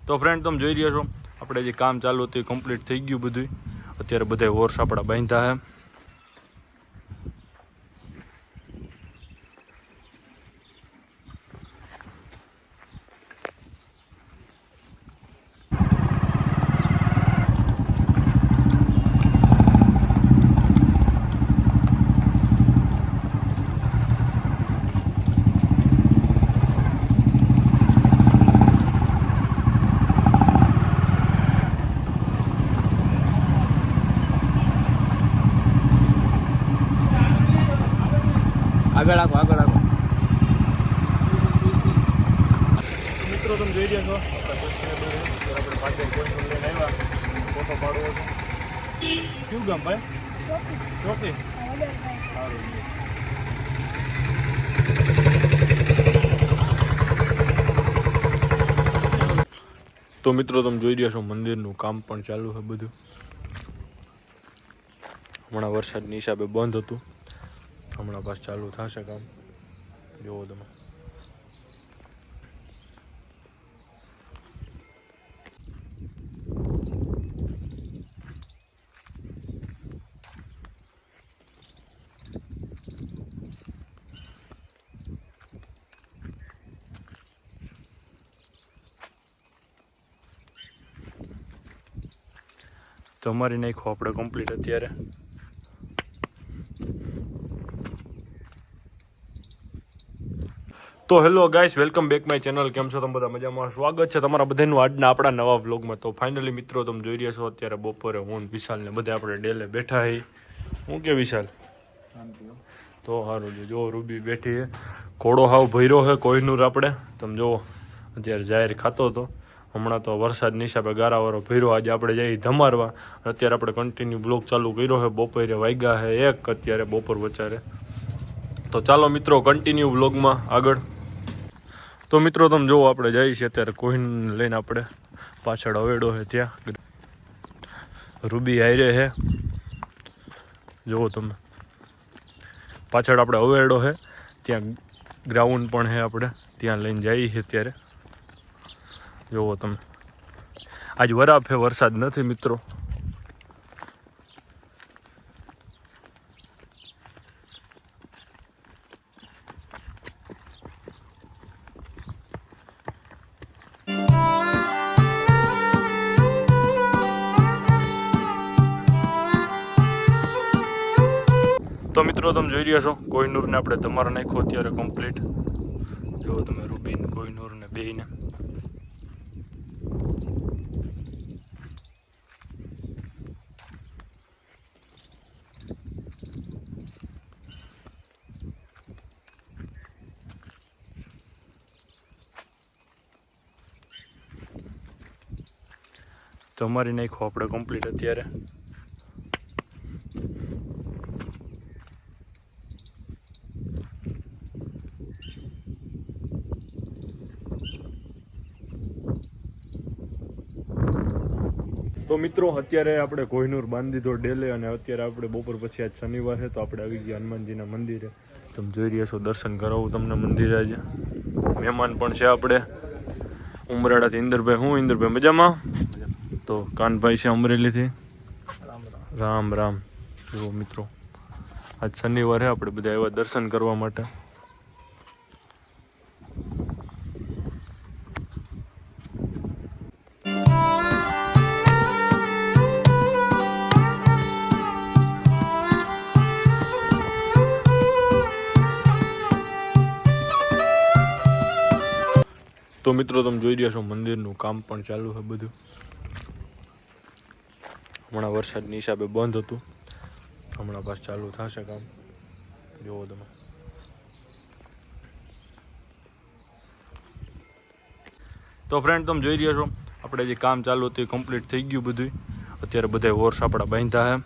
તો ફ્રેન્ડ તમે જોઈ રહ્યા છો આપણે જે કામ ચાલુ હતું એ કમ્પ્લીટ થઈ ગયું બધું. અત્યારે બધા હોર્સ આપણા બાંધ્યા છે. આગળ રાખો. મિત્રો તમે જોઈ રહ્યા છો આપણે પાછળ કોઈ લઈને આવ્યા ફોટો પાડવો કયું ગામ ભાઈ ચોકી સારું. તો મિત્રો તમે જોઈ રહ્યા છો મંદિરનું કામ પણ ચાલુ છે બધું. હમણાં વરસાદની હિસાબે બંધ હતું, હમણાં પાછું ચાલુ થશે કામ. જોવો તમે. તમારી નાખો આપણે કમ્પ્લીટ અત્યારે. તો hello guys, welcome back my channel. કેમ છો તમે બધા? મજામાં? સ્વાગત છે તમારા બધાનું આજના આપણા નવા વ્લોગમાં. તો ફાઇનલી મિત્રો તમે જોઈ રહ્યા છો અત્યારે બપોરે હું વિશાલ ને બધા આપણે ડેલે બેઠા હી. હું કે વિશાલ તો સારું જો રૂબી બેઠી છે. ઘોડો હાવ ભર્યો છે કોહિનૂર. આપણે તમે જુઓ અત્યારે જાહેર ખાતો હતો. હમણાં તો વરસાદની હિસાબે ગારાવાળો ભર્યો. આજે આપણે જઈ ધમારવા. અત્યારે આપણે કન્ટિન્યુ બ્લોગ ચાલુ કર્યો છે. બપોરે વાગ્યા છે 1 અત્યારે બપોર વચારે. તો ચાલો મિત્રો કન્ટિન્યુ બ્લોગમાં આગળ. તો મિત્રો તમે જુઓ આપણે જઈએ છીએ અત્યારે કોહિન લઈને. આપણે પાછળ હવેડો છે ત્યાં રૂબી હાઈરે છે. જુઓ તમે પાછળ આપણે હવેડો છે ત્યાં ગ્રાઉન્ડ પણ છે. આપણે ત્યાં લઈને જઈએ છીએ અત્યારે. જુઓ તમે આજ વરાપ છે, વરસાદ નથી મિત્રો. તો મિત્રો તમે જોઈ રહ્યા છો કોહિનૂરને આપણે તમારા નાખ્યો અત્યારે કમ્પ્લીટ. જુઓ તમે રૂબીન કોહિનૂરને બેયને. તમારી નાખો આપણે કમ્પ્લીટ અત્યારે. તો મિત્રો અત્યારે આપણે કોહિનૂર બાંધી દીધો ડેલે. અને અત્યારે આપણે બપોર પછી આજ શનિવાર છે તો આપણે આવી ગયા હનુમાનજીના મંદિરે. તમે જોઈ રહ્યા છો દર્શન કરાવું તમને મંદિરે. આજે મહેમાન પણ છે આપણે ઉમરાળાથી. ઇન્દરભાઈ, હું ઇન્દરભાઈ મજામાં? તો કાનભાઈ છે અમરેલીથી. રામ રામ. જુઓ મિત્રો આજ શનિવાર છે, આપણે બધા એવા દર્શન કરવા માટે. તો મિત્રો તમે જોઈ રહ્યા છો મંદિરનું કામ પણ ચાલુ છે બધું. હમણાં વરસાદની હિસાબે બંધ હતું, હમણાં પાછું ચાલુ થશે કામ. જુઓ તમે. તો ફ્રેન્ડ તમે જોઈ રહ્યા છો આપણે જે કામ ચાલુ હતું એ કમ્પ્લીટ થઈ ગયું બધું. અત્યારે બધા હોર્સ આપણા બાંધ્યા છે.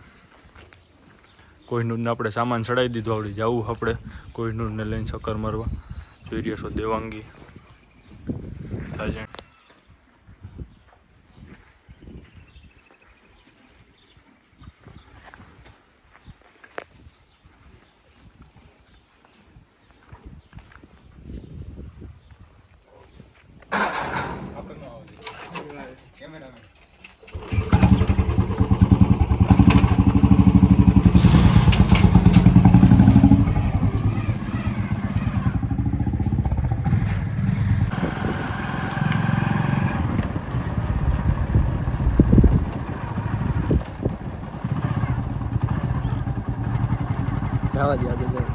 કોહિનૂરને આપણે સામાન ચડાવી દીધો. આવડી જવું આપણે કોહિનૂરને લઈને ચક્કર મારવા. જોઈ રહ્યા છો દેવાંગી સાજણ. જવા દે આગળ જાવ.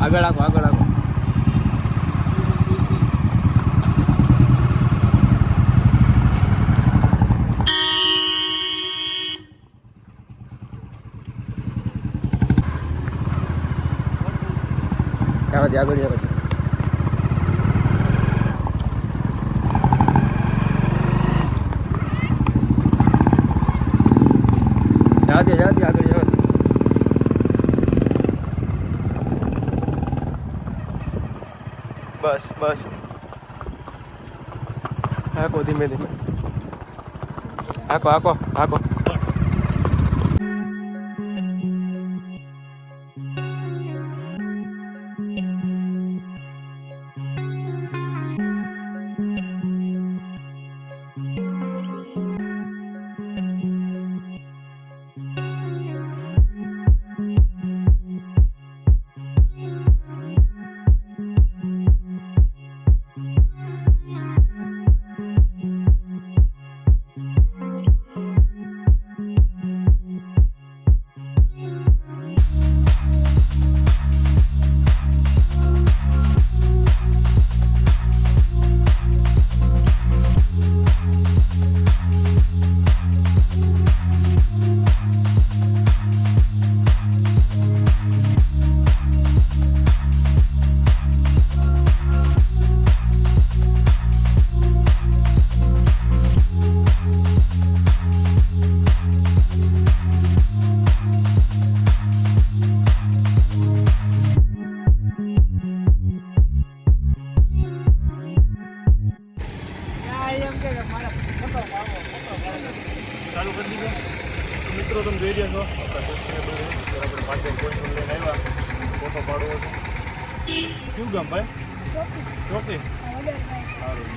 આગળ આવો આગળ આવો. જવા દે આગળ જવા દે. જવા દે આગળ જવા દે. બસ બસ હાકો ધીમે ધીમે હાકો હાકો હાકો. ચાલુ કરી દીધો તો મિત્રો તમે જોઈ રહ્યા છો આપણા સસ્ટેનેબલ આપણે પાછળ કોઈ લઈને આવ્યા ફોટો પાડવો છે. કયું ગામ ભાઈ? ચોકી. સારું.